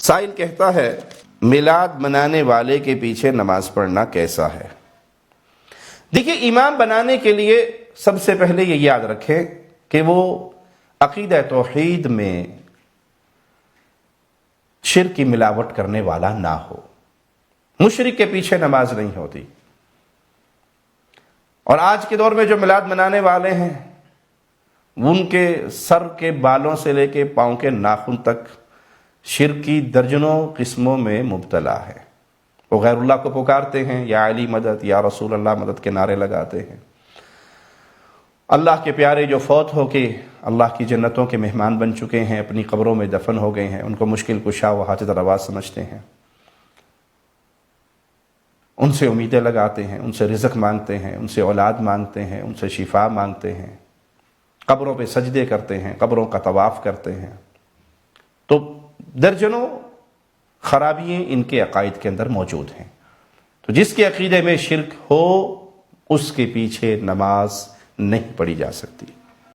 سائل کہتا ہے میلاد منانے والے کے پیچھے نماز پڑھنا کیسا ہے؟ دیکھیے، امام بنانے کے لیے سب سے پہلے یہ یاد رکھیں کہ وہ عقیدہ توحید میں شرک کی ملاوٹ کرنے والا نہ ہو۔ مشرک کے پیچھے نماز نہیں ہوتی۔ اور آج کے دور میں جو میلاد منانے والے ہیں، ان کے سر کے بالوں سے لے کے پاؤں کے ناخن تک شرک کی درجنوں قسموں میں مبتلا ہے۔ وہ غیر اللہ کو پکارتے ہیں، یا علی مدد، یا رسول اللہ مدد کے نعرے لگاتے ہیں۔ اللہ کے پیارے جو فوت ہو کے اللہ کی جنتوں کے مہمان بن چکے ہیں، اپنی قبروں میں دفن ہو گئے ہیں، ان کو مشکل کشا و حاجت روا سمجھتے ہیں، ان سے امیدیں لگاتے ہیں، ان سے رزق مانگتے ہیں، ان سے اولاد مانگتے ہیں، ان سے شفا مانگتے ہیں، قبروں پہ سجدے کرتے ہیں، قبروں کا طواف کرتے ہیں۔ تو درجنوں خرابیاں ان کے عقائد کے اندر موجود ہیں۔ تو جس کے عقیدے میں شرک ہو، اس کے پیچھے نماز نہیں پڑھی جا سکتی۔